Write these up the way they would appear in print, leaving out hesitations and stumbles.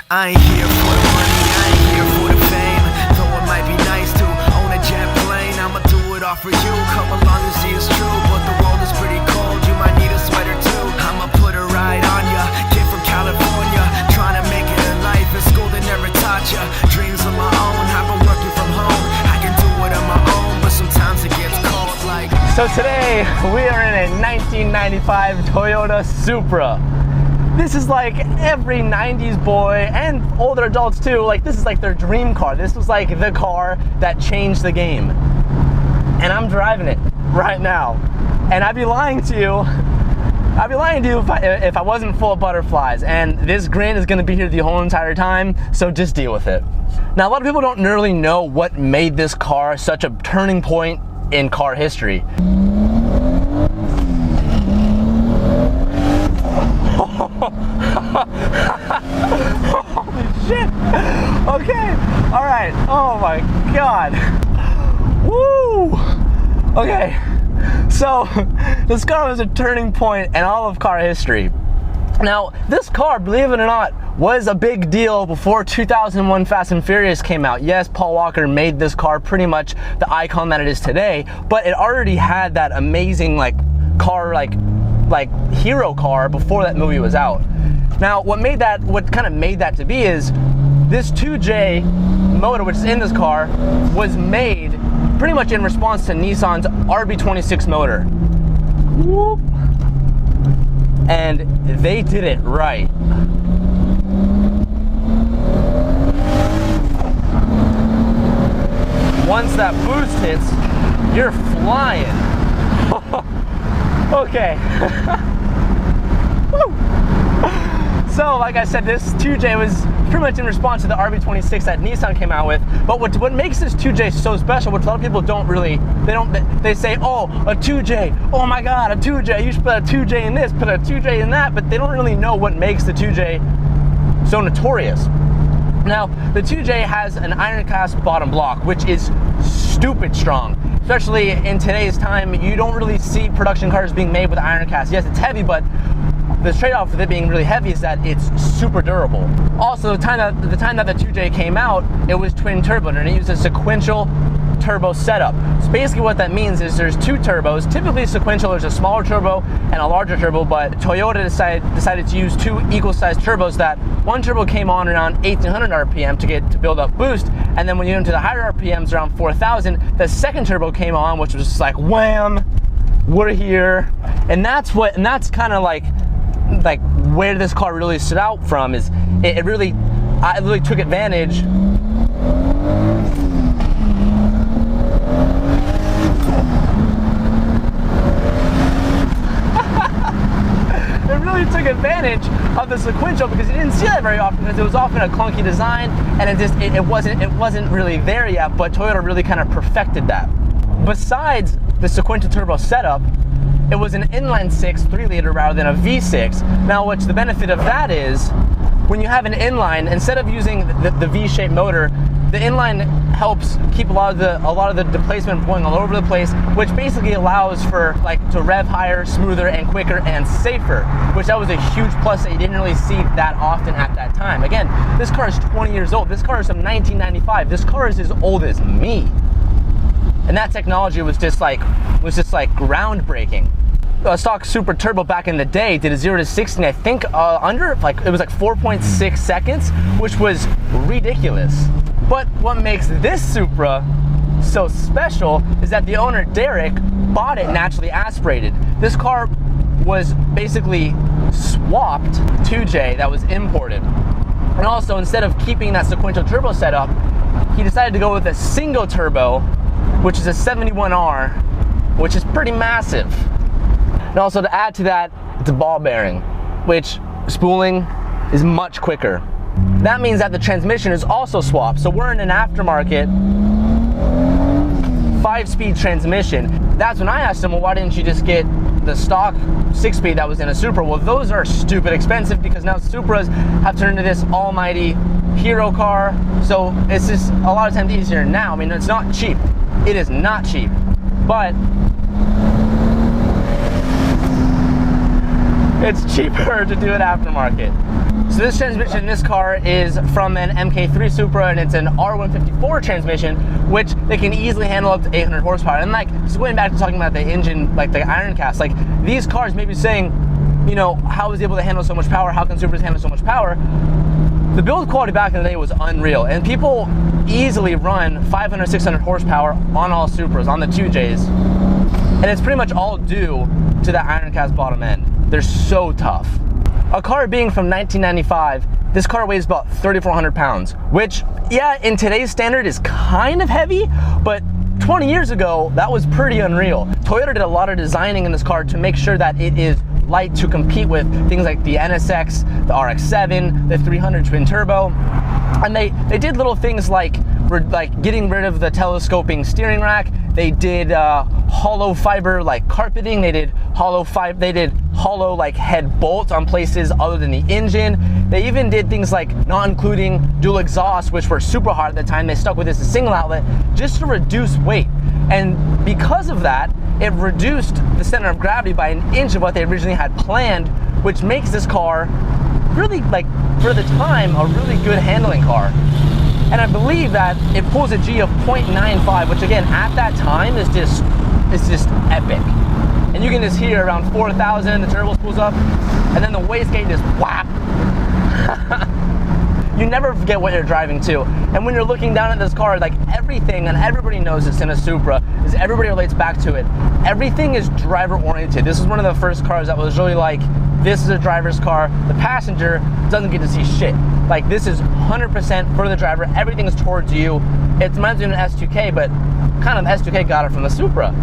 I ain't here for the money, I ain't here for the fame. Though it might be nice to own a jet plane, I'ma do it all for you. Come along and see it's true, but the world is pretty cold. You might need a sweater too. I'ma put a ride on ya. Kid from California, trying to make it in life. In school they never taught ya. Dreams of my own, I've been working from home. I can do it on my own, but sometimes it gets cold like. So today we are in a 1995 Toyota Supra. This is like every 90s boy and older adults too, like this is like their dream car. This was like the car that changed the game. And I'm driving it right now. And I'd be lying to you if I wasn't full of butterflies. And this grin is gonna be here the whole entire time, so just deal with it. Now a lot of people don't really know what made this car such a turning point in car history. Holy shit. Okay. All right. Oh my God. Woo. Okay. So this car was a turning point in all of car history. Now, this car, believe it or not, was a big deal before 2001 Fast and Furious came out. Yes, Paul Walker made this car pretty much the icon that it is today, but it already had that amazing car, like hero car before that movie was out. Now, what kind of made that to be is this 2J motor, which is in this car, was made pretty much in response to Nissan's RB26 motor. Whoop. And they did it right. Once that boost hits, you're flying. Okay. So, like I said, this 2J was pretty much in response to the RB26 that Nissan came out with. But what makes this 2J so special, which a lot of people don't really, they say, oh, a 2J, oh my God, a 2J, you should put a 2J in this, put a 2J in that, but they don't really know what makes the 2J so notorious. Now, the 2J has an iron cast bottom block, which is stupid strong. Especially in today's time, you don't really see production cars being made with iron cast. Yes, it's heavy, but the trade-off with it being really heavy is that it's super durable. Also, the time that the 2J came out, it was twin turbo, and it used a sequential turbo setup. So basically what that means is there's two turbos. Typically sequential, there's a smaller turbo and a larger turbo, but Toyota decided to use two equal-sized turbos. That one turbo came on around 1800 RPM to build up boost, and then when you get into the higher RPMs around 4000, the second turbo came on, which was just like wham, we're here. And that's kind of like where this car really stood out from is I really took advantage of the sequential, because you didn't see that very often because it was often a clunky design and it wasn't really there yet, but Toyota really kind of perfected that. Besides the sequential turbo setup, it was an inline 6 3-liter rather than a V6. Now, what's the benefit of that is when you have an inline, instead of using the V-shaped motor, the inline helps keep a lot of the displacement going all over the place, which basically allows for to rev higher, smoother, and quicker and safer, which that was a huge plus that you didn't really see that often at that time. Again, this car is 20 years old. This car is from 1995. This car is as old as me. And that technology was just like groundbreaking. A stock Supra Turbo back in the day did a 0 to 60, I think it was like 4.6 seconds, which was ridiculous. But what makes this Supra so special is that the owner, Derek, bought it naturally aspirated. This car was basically swapped 2J that was imported. And also, instead of keeping that sequential turbo setup, he decided to go with a single turbo, which is a 71R, which is pretty massive. And also, to add to that, it's a ball bearing, which spooling is much quicker. That means that the transmission is also swapped. So we're in an aftermarket 5-speed transmission. That's when I asked him, well, why didn't you just get the stock 6-speed that was in a Supra? Well, those are stupid expensive because now Supras have turned into this almighty hero car. So it's just a lot of times easier now. I mean, it's not cheap. It is not cheap, but it's cheaper to do it aftermarket. So this transmission in this car is from an MK3 Supra, and it's an R154 transmission, which they can easily handle up to 800 horsepower. And like, just going back to talking about the engine, like the iron cast, like these cars may be saying, you know, how is it able to handle so much power? How can Supras handle so much power? The build quality back in the day was unreal, and people easily run 500, 600 horsepower on all Supras, on the 2Js. And it's pretty much all due to that iron cast bottom end. They're so tough. A car being from 1995, this car weighs about 3,400 pounds, which, yeah, in today's standard is kind of heavy, but 20 years ago, that was pretty unreal. Toyota did a lot of designing in this car to make sure that it is light to compete with things like the NSX, the RX-7, the 300 twin turbo. And they did little things like getting rid of the telescoping steering rack. They did hollow fiber like carpeting. They did hollow like head bolts on places other than the engine. They even did things like not including dual exhaust, which were super hard at the time. They stuck with this as a single outlet just to reduce weight. And because of that, it reduced the center of gravity by 1 inch of what they originally had planned, which makes this car really, like, for the time, a really good handling car. And I believe that it pulls a G of 0.95, which again, at that time is just epic. And you can just hear around 4,000, the turbo pulls up, and then the wastegate just whap. You never forget what you're driving to. And when you're looking down at this car, like everything, and everybody knows this in a Supra, is everybody relates back to it. Everything is driver oriented. This is one of the first cars that was really like, this is a driver's car. The passenger doesn't get to see shit. Like, this is 100% for the driver. Everything is towards you. It reminds me of an S2K, but kind of S2K got it from the Supra.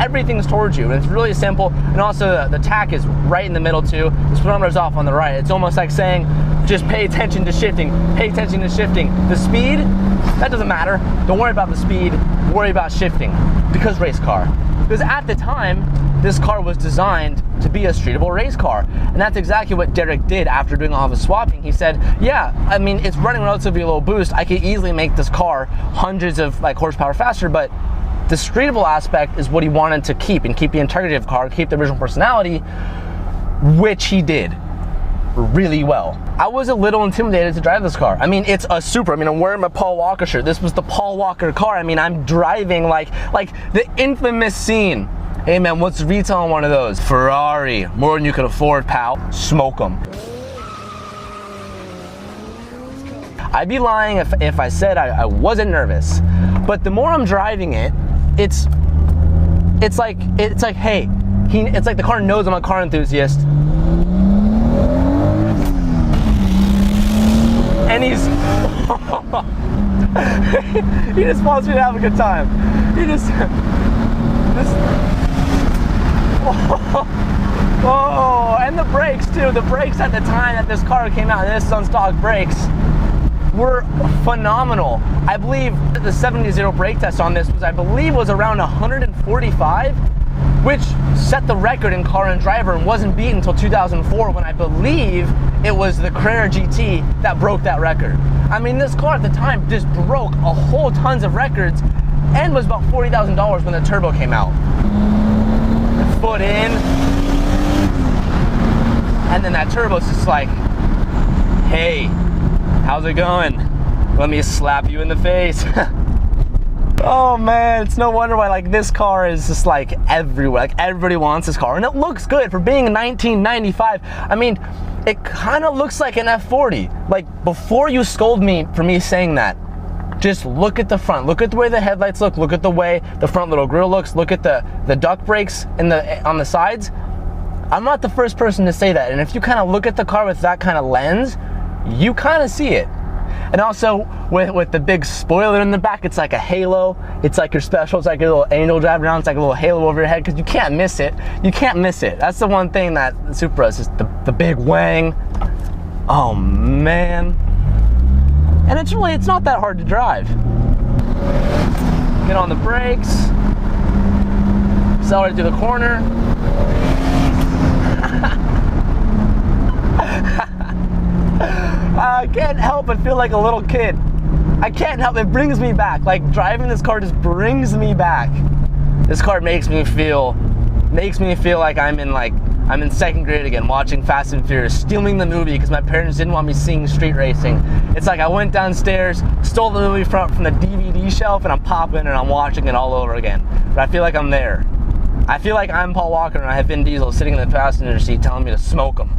Everything's towards you, and it's really simple. And also the tack is right in the middle too. The speedometer's off on the right. It's almost like saying, just pay attention to shifting, pay attention to shifting. The speed, that doesn't matter. Don't worry about the speed, worry about shifting, because race car. Because at the time, this car was designed to be a streetable race car. And that's exactly what Derek did after doing all of his swapping. He said, yeah, I mean, it's running relatively low boost. I could easily make this car hundreds of like horsepower faster, but the streetable aspect is what he wanted to keep, and keep the integrity of the car, keep the original personality, which he did really well. I was a little intimidated to drive this car. I mean, it's a Supra. I mean, I'm wearing my Paul Walker shirt. This was the Paul Walker car. I mean, I'm driving like the infamous scene. Hey man, what's the retail on one of those? Ferrari, more than you can afford, pal. Smoke them. I'd be lying if I said I wasn't nervous. But the more I'm driving it, it's like, hey, it's like the car knows I'm a car enthusiast. And he just wants me to have a good time. Oh, and the brakes too. The brakes at the time that this car came out, and this is on stock brakes, were phenomenal. I believe the 70 brake test on this was around 145, which set the record in car and driver and wasn't beaten until 2004, when I believe it was the Carrera GT that broke that record. I mean, this car at the time just broke a whole tons of records and was about $40,000 when the turbo came out. Foot in, and then that turbo's just like, hey, how's it going? Let me slap you in the face. Oh man, it's no wonder why like this car is just like everywhere. Like everybody wants this car, and it looks good for being 1995. I mean, it kind of looks like an F40. Like, before you scold me for me saying that, just look at the front. Look at the way the headlights look. Look at the way the front little grille looks. Look at the duck brakes on the sides. I'm not the first person to say that. And if you kind of look at the car with that kind of lens, you kind of see it. And also with the big spoiler in the back, it's like a halo. It's like your special. It's like a little angel driving around. It's like a little halo over your head, because you can't miss it. You can't miss it. That's the one thing that the Supra is, just the big wang. Oh man. And it's not that hard to drive. Get on the brakes, accelerate through the corner. I can't help but feel like a little kid. I can't help, it brings me back. Like, driving this car just brings me back. This car makes me feel like I'm in like I'm in 2nd grade again, watching Fast and Furious, stealing the movie because my parents didn't want me seeing street racing. It's like I went downstairs, stole the movie from the DVD shelf, and I'm popping and I'm watching it all over again. But I feel like I'm there. I feel like I'm Paul Walker and I have Vin Diesel sitting in the passenger seat telling me to smoke them.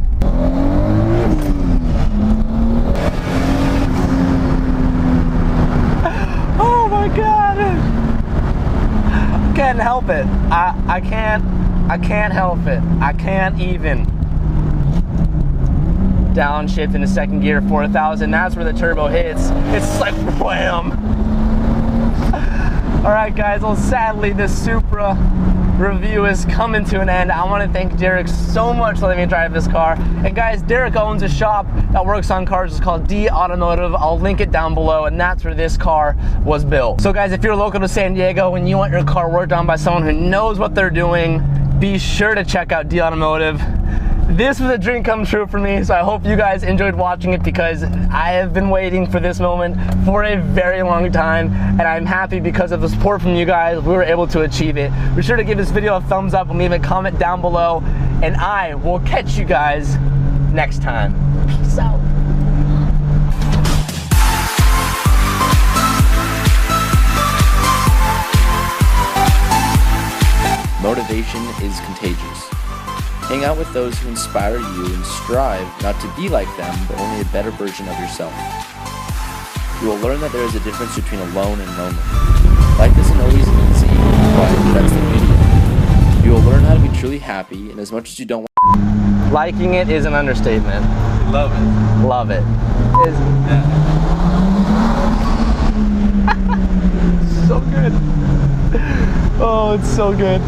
Oh my God! I can't help it. I can't help it. I can't even. Downshift into 2nd gear, 4,000. That's where the turbo hits. It's like wham. All right, guys. Well, sadly, this Supra review is coming to an end. I want to thank Derek so much for letting me drive this car. And guys, Derek owns a shop that works on cars. It's called D Automotive. I'll link it down below, and that's where this car was built. So guys, if you're local to San Diego and you want your car worked on by someone who knows what they're doing, be sure to check out D Automotive. This was a dream come true for me, so I hope you guys enjoyed watching it because I have been waiting for this moment for a very long time, and I'm happy because of the support from you guys, we were able to achieve it. Be sure to give this video a thumbs up and leave a comment down below, and I will catch you guys next time. Peace out. Motivation is contagious. Hang out with those who inspire you and strive not to be like them, but only a better version of yourself. You will learn that there is a difference between alone and lonely. Life isn't always easy, but that's the beauty. You will learn how to be truly happy, and as much as you don't want. Liking it is an understatement. Love it. Love it. Yeah. So good. Oh, it's so good.